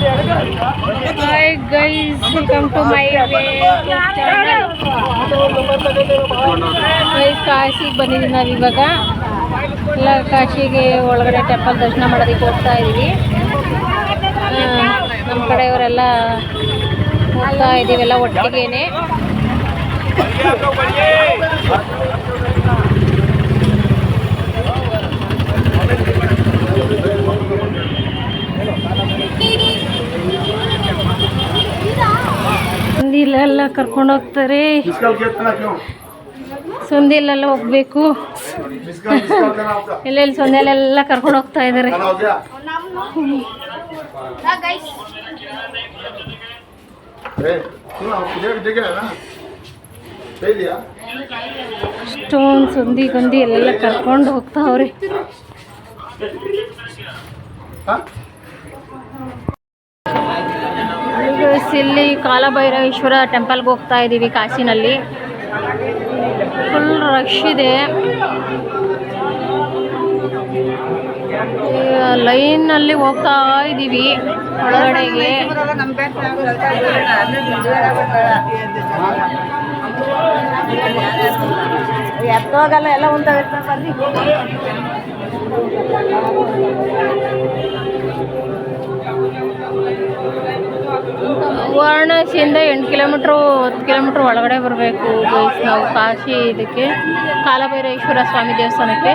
Hi guys, welcome to my channel. Guys, ಕಾಶಿಗೆ ಬಂದಿದ್ದೀವಿ ನಾವು ಇವಾಗ. ಎಲ್ಲ ಕಾಶಿಗೆ ಒಳಗಡೆ ಟೆಂಪಲ್ ದರ್ಶನ ಮಾಡೋದಕ್ಕೆ ಹೋಗ್ತಾ ಇದ್ದೀವಿ. ನಮ್ಮ ಕಡೆಯವರೆಲ್ಲ ಹೋಗ್ತಾ ಇದ್ದೀವೆಲ್ಲ ಒಟ್ಟಿಗೆನೆ. ಸಂದಿಲೆಲ್ಲ ಕರ್ಕೊಂಡು ಹೋಗ್ತಾರೆ. ಸಂದಿಲೆಲ್ಲ ಹೋಗ್ಬೇಕು. ಎಲ್ಲೆಲ್ಲಿ ಸಂದಿಲೆಲ್ಲ ಕರ್ಕೊಂಡು ಹೋಗ್ತಾ ಇದ್ದಾರೆ. ಸ್ಟೋನ್ ಸಂದಿ ಗಂದಿ ಎಲ್ಲ ಕರ್ಕೊಂಡು ಹೋಗ್ತಾವ್ರೆ. ಇಲ್ಲಿ ಕಾಲಭೈರವೇಶ್ವರ ಟೆಂಪಲ್ಗೆ ಹೋಗ್ತಾ ಇದ್ದೀವಿ. ಕಾಶಿನಲ್ಲಿ ಫುಲ್ ರಶ್ ಇದೆ. ಲೈನಲ್ಲಿ ಹೋಗ್ತಾ ಇದ್ದೀವಿ ಒಳಗಡೆಗೆ. ಎತ್ತೋಗಲ್ಲ ಎಲ್ಲ ವಾರಣಾಸಿಯಿಂದ 8 ಕಿಲೋಮೀಟ್ರು 10 ಕಿಲೋಮೀಟ್ರ್ ಒಳಗಡೆ ಬರಬೇಕು ಗೈಸ್ ನಾವು ಕಾಶಿ ಇದಕ್ಕೆ ಕಾಲಭೈರವೇಶ್ವರ ಸ್ವಾಮಿ ದೇವಸ್ಥಾನಕ್ಕೆ.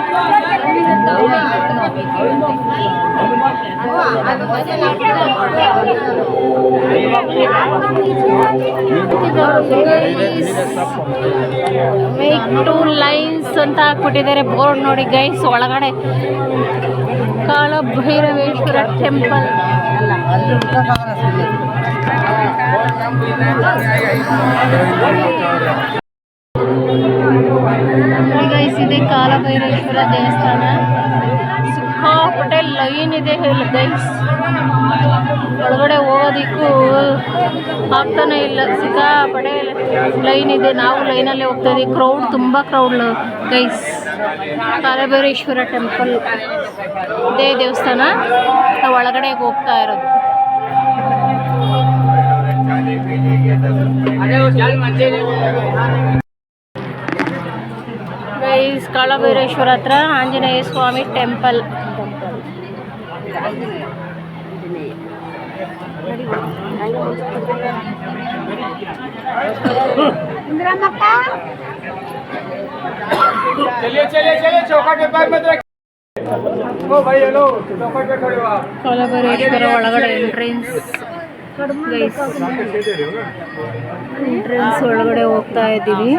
ಮೇಕ್ 2 ಲೈನ್ಸ್ ಅಂತ ಹಾಕ್ಬಿಟ್ಟಿದ್ದಾರೆ ಬೋರ್ಡ್ ನೋಡಿ ಗೈಸ್. ಒಳಗಡೆ ಕಾಲಭೈರವೇಶ್ವರ ಟೆಂಪಲ್. ಗೈಸ್ ಇದೆ ಕಾಲಭೈರವೇಶ್ವರ ದೇವಸ್ಥಾನ. ಸಿಕ್ಕಾಪಟ್ಟೆ ಲೈನ್ ಇದೆ ಗೈಸ್. ಒಳಗಡೆ ಹೋಗೋದಿಕ್ಕೂ ಆಗ್ತಾನೆ ಇಲ್ಲ, ಸಿಕ್ಕಾಪಟ್ಟೆ ಲೈನ್ ಇದೆ. ನಾವು ಲೈನಲ್ಲೇ ಹೋಗ್ತಾ ಇದ್ದೀವಿ. ಕ್ರೌಡ್, ತುಂಬ ಕ್ರೌಡ್ ಗೈಸ್. ಕಾಲಭೈರವೇಶ್ವರ ಟೆಂಪಲ್ ಇದೇ ದೇವಸ್ಥಾನ. ನಾವು ಒಳಗಡೆ ಹೋಗ್ತಾ ಇರೋದು. ಗೈಸ್ ಕಾಲಭೈರವೇಶ್ವರ ಹತ್ರ ಆಂಜನೇಯ ಸ್ವಾಮಿ ಟೆಂಪಲ್. ಕಾಲಭೈರವೇಶ್ವರ ಒಳಗಡೆ ಎಂಟ್ರೆನ್ಸ್ ಗೈಸ್. ಎಂಟ್ರೆನ್ಸ್ ಒಳಗಡೆ ಹೋಗ್ತಾ ಇದ್ದೀವಿ.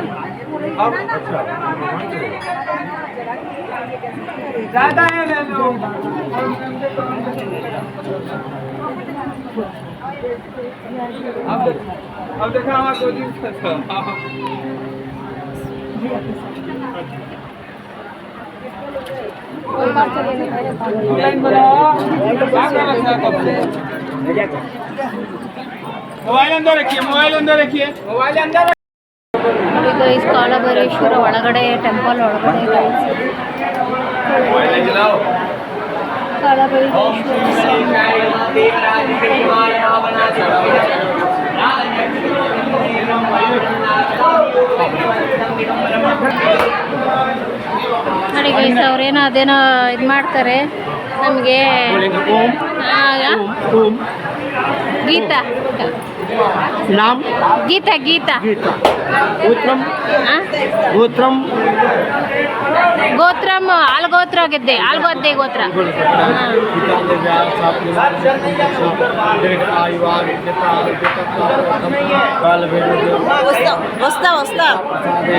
मोबाइल अंदर रखिए, मोबाइल अंदर रखिए, मोबाइल अंदर. गैस कालभैरवेश्वर ಒಳಗಡೆ ಟೆಂಪಲ್ ಒಳಗಡೆ ಗೈಸ್. ನೋಡಿ ಗೈಸ್ ಅವ್ರೇನೋ ಅದೇನೋ ಇದು ಮಾಡ್ತಾರೆ ನಮಗೆ. ಗೀತಾ नाम गीता गीता गोत्रम गोत्रम आलगोत्र गिद्दे आलगोद्दे गोत्र. वस्ता वस्ता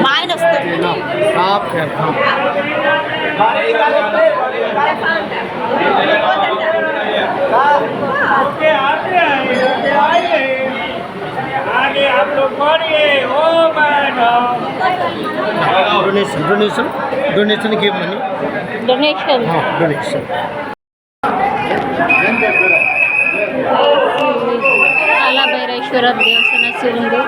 मायन वस्ता आगे आप लोग पढ़िए. ओ madam donation donation give money donation. हाँ डोनेशन. ಕಾಲಭೈರವೇಶ್ವರ ದೇವಸ್ಥಾನ ಸಿಗುಂದಿ.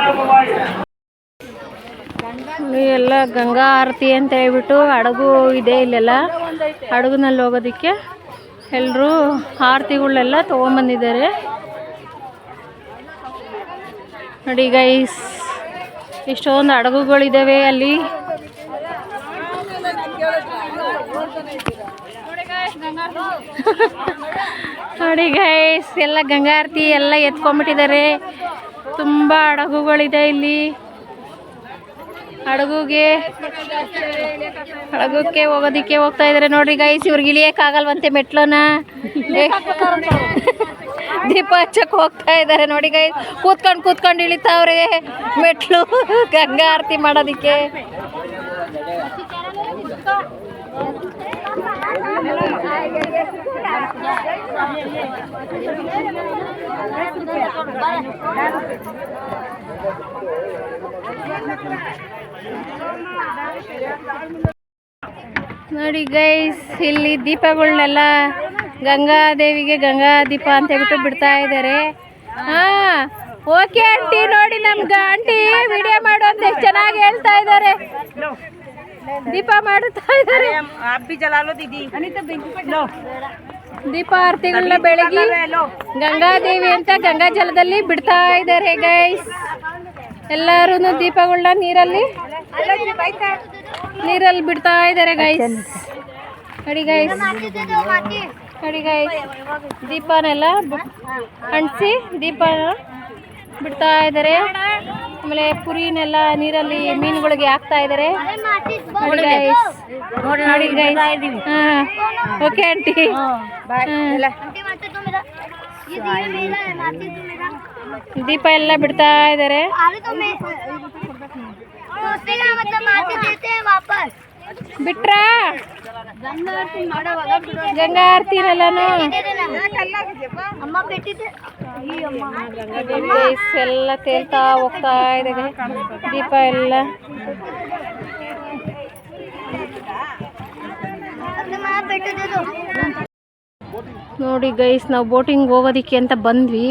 ಎಲ್ಲ ಗಂಗಾ ಆರತಿ ಅಂತ ಹೇಳ್ಬಿಟ್ಟು ಹಡಗು ಇದೆ ಇಲ್ಲೆಲ್ಲ. ಹಡಗಿನಲ್ಲಿ ಹೋಗೋದಕ್ಕೆ ಎಲ್ಲರೂ ಆರತಿಗಳನ್ನೆಲ್ಲ ತೊಗೊಂಬಂದಿದ್ದಾರೆ. ನೋಡಿ ಗೈಸ್, ಇಷ್ಟೊಂದು ಹಡಗುಗಳಿದ್ದಾವೆ ಅಲ್ಲಿ. ನೋಡಿ ಗೈಸ್, ಎಲ್ಲ ಗಂಗಾರತಿ ಎಲ್ಲ ಎತ್ಕೊಂಡ್ಬಿಟ್ಟಿದ್ದಾರೆ. ತುಂಬ ಹಡಗುಗಳಿದೆ ಇಲ್ಲಿ. ಹಡಗಕ್ಕೆ ಹೋಗೋದಿಕ್ಕೆ ಹೋಗ್ತಾ ಇದ್ದಾರೆ ನೋಡ್ರಿ ಗೈಸ್. ಇವ್ರಿಗೆ ಇಳಿಯಕ್ಕಾಗಲ್ವಂತೆ ಮೆಟ್ಲನ್ನ. ದೀಪ ಹಚ್ಚಕ್ಕೆ ಹೋಗ್ತಾ ಇದ್ದಾರೆ ನೋಡಿ ಗೈಸ್. ಕೂತ್ಕೊಂಡು ಇಳಿತಾವ್ರೆ ಮೆಟ್ಲು ಗಂಗಾ ಆರತಿ ಮಾಡೋದಿಕ್ಕೆ. ನೋಡಿ ಗೈಸ್, ಇಲ್ಲಿ ದೀಪಗಳನ್ನೆಲ್ಲ ಗಂಗಾದೇವಿಗೆ ಗಂಗಾ ದೀಪ ಅಂತ ಹೇಳ್ಬಿಟ್ಟು ಬಿಡ್ತಾ ಇದ್ದಾರೆ. ಓಕೆ ಆಂಟಿ, ನೋಡಿ ನಮ್ಗೆ ಆಂಟಿ ವಿಡಿಯೋ ಮಾಡು ಅಂತ ಎಷ್ಟು ಚೆನ್ನಾಗಿ ಹೇಳ್ತಾ ಇದ್ದಾರೆ. ದೀಪ ಮಾಡುತ್ತಾ ಇದ್ದಾರೆ. ದೀಪ ಆರತಿಗಳನ್ನ ಬೆಳಗಿ ಗಂಗಾದೇವಿ ಅಂತ ಗಂಗಾ ಜಲದಲ್ಲಿ ಬಿಡ್ತಾ ಇದ್ದಾರೆ ಗೈಸ್. ಎಲ್ಲರೂ ದೀಪಗಳನ್ನ ನೀರಲ್ಲಿ ಬಿಡ್ತಾ ಇದ್ದಾರೆ ಗೈಸ್. ನೋಡಿ ಗೈಸ್, ದೀಪನೆಲ್ಲ ಅಂಟಿಸಿ ದೀಪನ ಬಿಡ್ತಾ ಇದ್ದಾರೆ. ಆಮೇಲೆ ಪುರಿನೆಲ್ಲ ನೀರಲ್ಲಿ ಮೀನುಗಳಿಗೆ ಹಾಕ್ತಾ ಇದ್ದಾರೆ. ನೋಡಿ ಗೈಸ್, ಓಕೆ ಆಂಟಿ. ದೀಪ ಎಲ್ಲ ಬಿಡ್ತಾ ಇದ್ದಾರೆ. ಬಿಟ್ರಾ ಗಂಗಾ ಆರತಿನೆಲ್ಲಾನು ಎಲ್ಲ ತೇಲ್ತಾ ಹೋಗ್ತಾ ಇದೆ ದೀಪ ಎಲ್ಲ. ನೋಡಿ ಗೈಸ್, ನಾವು ಬೋಟಿಂಗ್ ಹೋಗೋದಿಕ್ಕೆ ಅಂತ ಬಂದ್ವಿ.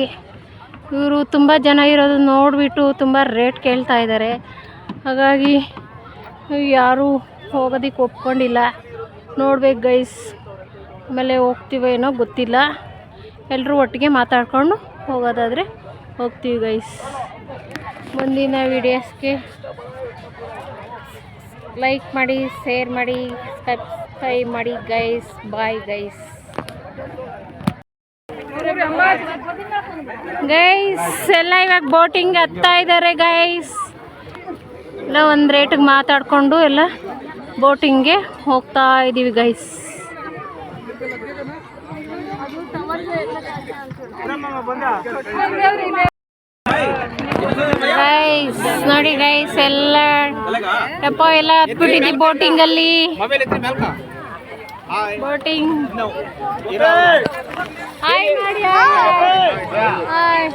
ಇವರು ತುಂಬ ಜನ ಇರೋದು ನೋಡಿಬಿಟ್ಟು ತುಂಬ ರೇಟ್ ಕೇಳ್ತಾ ಇದ್ದಾರೆ. ಹಾಗಾಗಿ ಯಾರೂ ಹೋಗೋದಿಕ್ಕೆ ಒಪ್ಕೊಂಡಿಲ್ಲ. ನೋಡ್ಬೇಕು ಗೈಸ್, ಆಮೇಲೆ ಹೋಗ್ತೀವೋ ಏನೋ ಗೊತ್ತಿಲ್ಲ. ಎಲ್ಲರೂ ಒಟ್ಟಿಗೆ ಮಾತಾಡ್ಕೊಂಡು ಹೋಗೋದಾದರೆ ಹೋಗ್ತೀವಿ ಗೈಸ್. ಮುಂದಿನ ವಿಡಿಯೋಸ್ಗೆ ಲೈಕ್ ಮಾಡಿ, ಶೇರ್ ಮಾಡಿ, ಸಬ್ಸ್ಕ್ರೈಬ್ ಮಾಡಿ ಗೈಸ್. Bye guys. ಗೈಸ್ ಎಲ್ಲ ಇವಾಗ ಬೋಟಿಂಗ್ ಹತ್ತಾ ಇದ್ದಾರೆ ಗೈಸ್. ಎಲ್ಲ ಒಂದು ರೇಟಿಗೆ ಮಾತಾಡಿಕೊಂಡು ಎಲ್ಲ ಬೋಟಿಂಗ್ಗೆ ಹೋಗ್ತಾ ಇದ್ದೀವಿ ಗೈಸ್. ಗೈಸ್ ನೋಡಿ ಗೈಸ್, ಎಲ್ಲ ಯಪ್ಪ ಎಲ್ಲ ಹತ್ಬಿಟ್ಟಿದ್ದೀವಿ ಬೋಟಿಂಗಲ್ಲಿ. ಬೋಟಿಂಗ್ ಹಾಯ್ ಮಾಡಿ, ಹಾಯ್.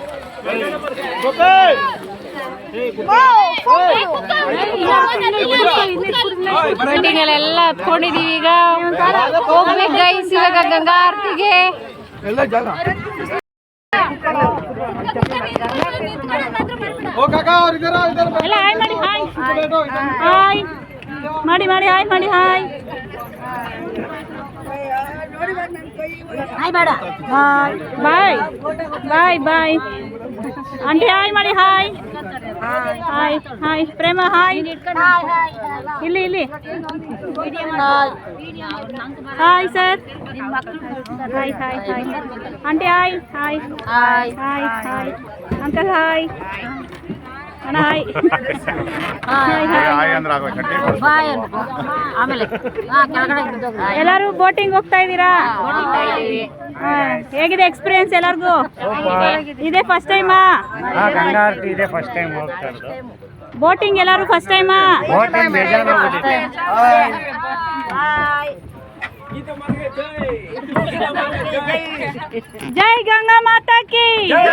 ಬೋಟಿಂಗಲ್ಲೆಲ್ಲ ಹತ್ಕೊಂಡಿದೀವಿ. ಈಗ ಹೋಗ್ಬೇಕು ಗೈಸ್ ಇವಾಗ ಗಂಗಾ ಆರತಿಗೆ. ಎಲ್ಲ ಹಾಯ್ ಮಾಡಿ, ಹಾಯ್ ಹಾಯ್ ಮಾಡಿ ಮಾಡಿ, ಹಾಯ್ ಮಾಡಿ, ಹಾಯ್ ಹಾಯ್ ಬೇಡ, bye bye bye aunty, hi ಮಾಡಿ, hi hi hi. Prema hi, ಇಲ್ಲಿ ಇಲ್ಲಿ hi sir, hi hi hi aunty, hi hi hi hi hi uncle, hi ಅಣ್ಣ, ಹಾಯ್ ಹಾಯ್. ಆಮೇಲೆ ಎಲ್ಲರೂ ಬೋಟಿಂಗ್ ಹೋಗ್ತಾ ಇದ್ದೀರಾ? ಹೇಗಿದೆ ಎಕ್ಸ್ಪೀರಿಯನ್ಸ್ ಎಲ್ಲರಿಗೂ? ಇದೇ ಫಸ್ಟ್ ಟೈಮಾ? ಇದೇ ಫಸ್ಟ್ ಟೈಮ್ ಹೋಗ್ತಾ ಇರೋದು. ಬೋಟಿಂಗ್ ಎಲ್ಲರೂ ಫಸ್ಟ್ ಟೈಮಾ? ಜೈ ಗಂಗಾ ಮಾತಾ ಕಿ ಜೈ.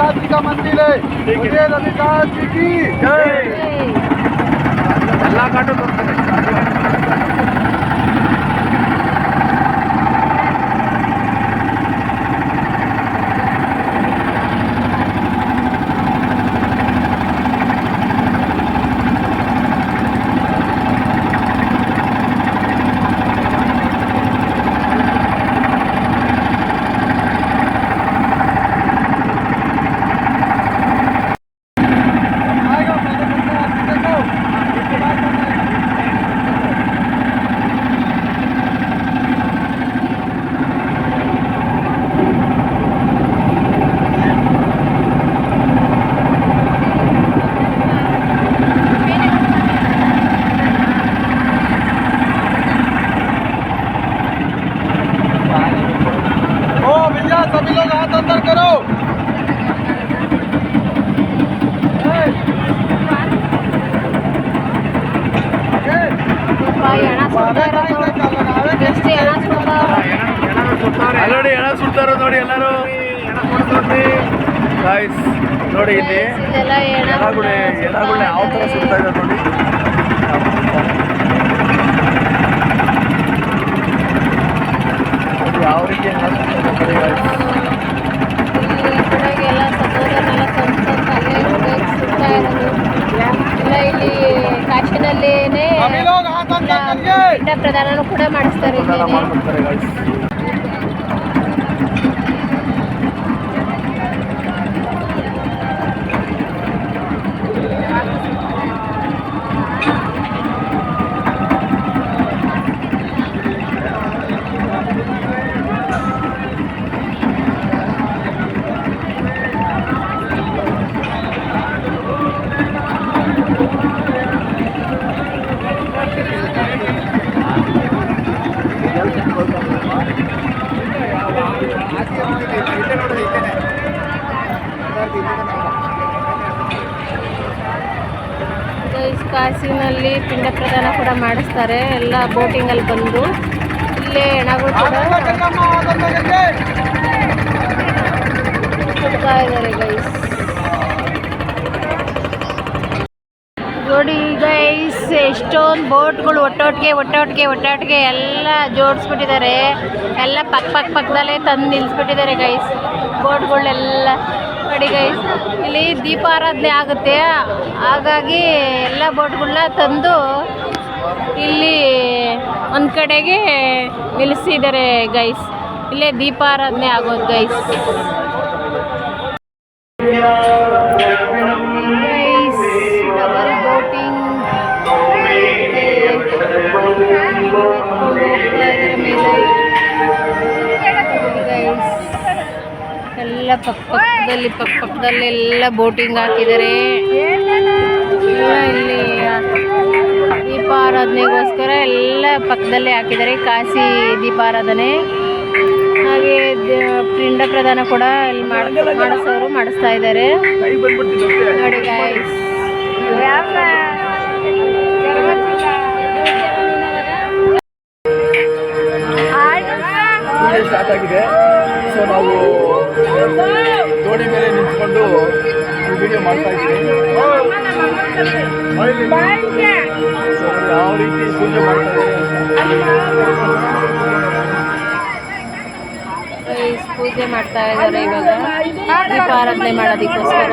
रविदास जी का मंदिर है। बोलिए रविदास जी की जय। ಎಲ್ಲ ಕಾಟು सभी लोग हाथ अंदर करो। ನೋಡಿ ಎಣ ಸುಡ್ತಾರ ನೋಡಿ ಎಲ್ಲರೂ ಗಾಯ್ಸ್ ನೋಡಿ ಇಲ್ಲಿ ಎಣಗುಳೆ ಯಾವ ಥರ ಸುಡ್ತಾ ಇದ್ದಾರೆ ನೋಡಿ. ಯಾವ ರೀತಿ ಎಣ ಸುಡ್ತಾ ಇದ್ದಾರೆ ಇಲ್ಲಿ ಕಾಶಿನಲ್ಲೇನೆ ಪಿಂಡ ಪ್ರದಾನನೂ ಕೂಡ ಮಾಡಿಸ್ತಾರೆ. ಕಾಸಿನಲ್ಲಿ ಪಿಂಡ ಪ್ರದಾನ ಕೂಡ ಮಾಡಿಸ್ತಾರೆ. ಎಲ್ಲ ಬೋಟಿಂಗಲ್ಲಿ ಬಂದು ಇಲ್ಲೇ ಹೆಣಗಳು ಕೂಡ ಕೊಡ್ತಾ ಇದ್ದಾರೆ ಗೈಸ್. ನೋಡಿ ಗೈಸ್ ಎಷ್ಟೊಂದು ಬೋಟ್ಗಳು ಒಟ್ಟೊಟ್ಟಿಗೆ ಎಲ್ಲ ಜೋಡಿಸ್ಬಿಟ್ಟಿದ್ದಾರೆ. ಎಲ್ಲ ಪಕ್ಕದಲ್ಲೇ ತಂದು ನಿಲ್ಲಿಸ್ಬಿಟ್ಟಿದ್ದಾರೆ ಗೈಸ್ ಬೋಟ್ಗಳೆಲ್ಲ. ನೋಡಿ ಗೈಸ್ ಇಲ್ಲಿ ದೀಪಾರಾಧನೆ ಆಗುತ್ತೆ, ಹಾಗಾಗಿ ಎಲ್ಲ ಬೋಟ್ಗಳನ್ನ ತಂದು ಇಲ್ಲಿ ಒಂದು ಕಡೆಗೆ ನಿಲ್ಲಿಸಿದ್ದಾರೆ ಗೈಸ್. ಇಲ್ಲೇ ದೀಪಾರಾಧನೆ ಆಗೋದು ಗೈಸ್. ಡಬಲ್ ಬೋಟಿಂಗ್ ಎಲ್ಲ ಪಕ್ಕದಲ್ಲಿ ಎಲ್ಲ ಬೋಟಿಂಗ್ ಹಾಕಿದ್ದಾರೆ. ಎಲ್ಲ ಇಲ್ಲಿ ದೀಪಾರಾಧನೆಗೋಸ್ಕರ ಎಲ್ಲ ಪಕ್ಕದಲ್ಲೇ ಹಾಕಿದ್ದಾರೆ ಕಾಶಿ ದೀಪಾರಾಧನೆ. ಹಾಗೆ ಪಿಂಡ ಪ್ರದಾನ ಕೂಡ ಇಲ್ಲಿ ಮಾಡಿಸೋರು ಮಾಡಿಸ್ತಾ ಇದ್ದಾರೆ ನೋಡಿ ಗೈಸ್. ಸ್ಟಾರ್ಟ್ ಆಗಿದೆ. ಸೊ ನಾವು ದೋಣಿ ಮೇಲೆ ನಿಂತ್ಕೊಂಡು ವಿಡಿಯೋ ಮಾಡ್ತಾ ಇದ್ದೀವಿ. ಸೊ ಯಾವ ರೀತಿ ಪೂಜೆ ಮಾಡ್ತಾರೆ ಪೂಜೆ ಮಾಡ್ತಾ ಇದ್ದಾರೆ ಇವಾಗ ದೀಪಾರಾಧನೆ ಮಾಡೋದಕ್ಕೋಸ್ಕರ.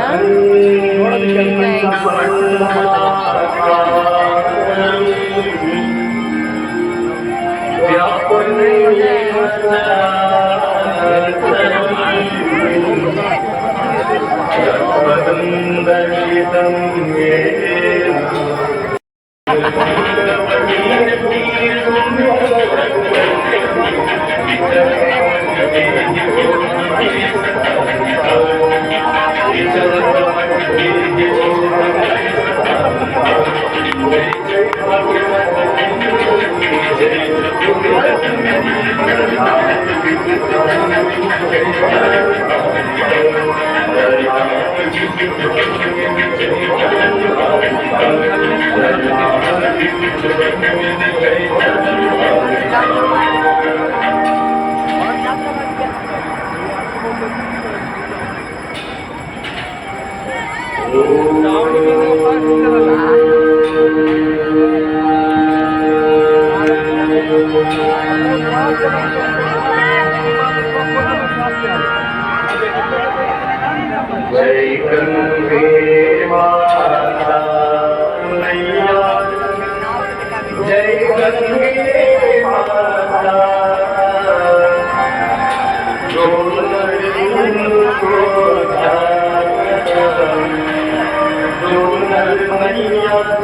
ದೀಪಾರಾಧನೆ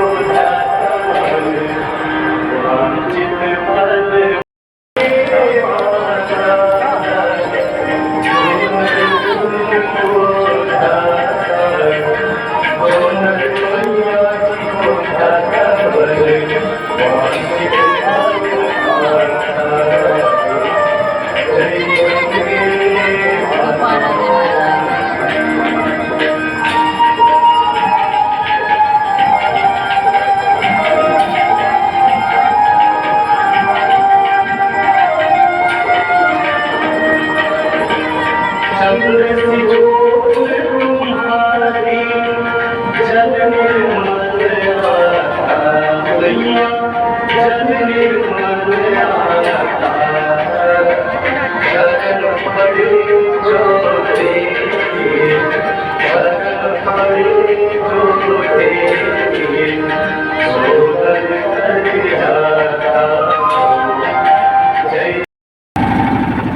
ಮಾಡ್ತಾ ಇದ್ದಾರೆ.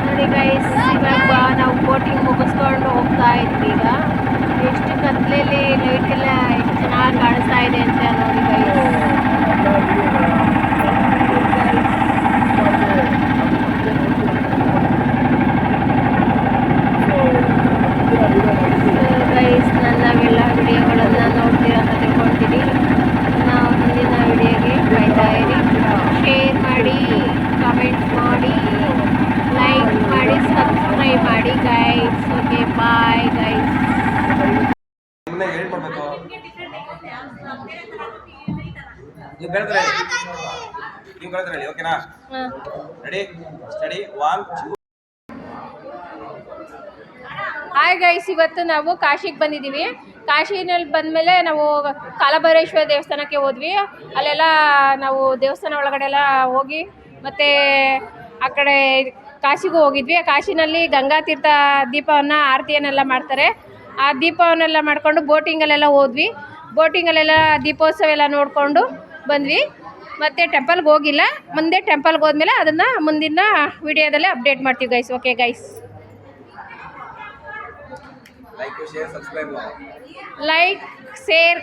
ನೋಡಿ ಗೈಸ್, ಇವಾಗ ನಾವು ಬೋಟಿಂಗ್ ಮುಗಿಸ್ಕೊಂಡು ಹೋಗ್ತಾ ಇದ್ವಿ. ಈಗ ಎಷ್ಟು ಕತ್ಲೆಯಲ್ಲಿ ಲೈಟ್ ಎಲ್ಲ ಎಷ್ಟು ಚೆನ್ನಾಗಿ ಕಾಣಿಸ್ತಾ ಇದೆ ಅಂತ ನೋಡಿ ಗೈಸ್. ಗೈಸ್, ನಾವೆಲ್ಲ ವಿಡಿಯೋಗಳನ್ನು ನೋಡ್ತೀರಾ ಅಂತ ತಿಳ್ಕೊಳ್ತೀವಿ. ನಾವು ಮುಂದಿನ ವಿಡಿಯೋಗೆ ಕಾಯ್ತಾ ಇರಿ. ಶೇರ್ ಮಾಡಿ, ಕಮೆಂಟ್ ಮಾಡಿ, ಲೈಕ್ ಮಾಡಿ, ಸಬ್ಸ್ಕ್ರೈಬ್ ಮಾಡಿ ಗೈಸ್. Okay, bye guys. ಸುಮ್ಮನೆ ಹೇಳ್ಕೊಡ್ಬೇಕು. ನೀವು ಕರೆದ್ರೆ ಹೇಳಿ, ಓಕೆನಾ? Ready study 1 2. ಹಾಯ್ ಗೈಸ್, ಇವತ್ತು ನಾವು ಕಾಶಿಗೆ ಬಂದಿದ್ದೀವಿ. ಕಾಶಿನಲ್ಲಿ ಬಂದಮೇಲೆ ನಾವು ಕಾಲಭೈರೇಶ್ವರ ದೇವಸ್ಥಾನಕ್ಕೆ ಹೋದ್ವಿ. ಅಲ್ಲೆಲ್ಲ ನಾವು ದೇವಸ್ಥಾನ ಒಳಗಡೆ ಎಲ್ಲ ಹೋಗಿ ಮತ್ತು ಆ ಕಡೆ ಕಾಶಿಗೂ ಹೋಗಿದ್ವಿ. ಕಾಶಿನಲ್ಲಿ ಗಂಗಾ ತೀರ್ಥ ದೀಪವನ್ನು ಆರತಿಯನ್ನೆಲ್ಲ ಮಾಡ್ತಾರೆ. ಆ ದೀಪವನ್ನೆಲ್ಲ ಮಾಡಿಕೊಂಡು ಬೋಟಿಂಗಲ್ಲೆಲ್ಲ ಹೋದ್ವಿ. ಬೋಟಿಂಗಲ್ಲೆಲ್ಲ ದೀಪೋತ್ಸವ ಎಲ್ಲ ನೋಡಿಕೊಂಡು ಬಂದ್ವಿ. ಮತ್ತು ಟೆಂಪಲ್ಗೆ ಹೋಗಿಲ್ಲ. ಮುಂದೆ ಟೆಂಪಲ್ಗೆ ಹೋದ್ಮೇಲೆ ಅದನ್ನು ಮುಂದಿನ ವಿಡಿಯೋದಲ್ಲೇ ಅಪ್ಡೇಟ್ ಮಾಡ್ತೀವಿ guys. Okay guys, like share subscribe like share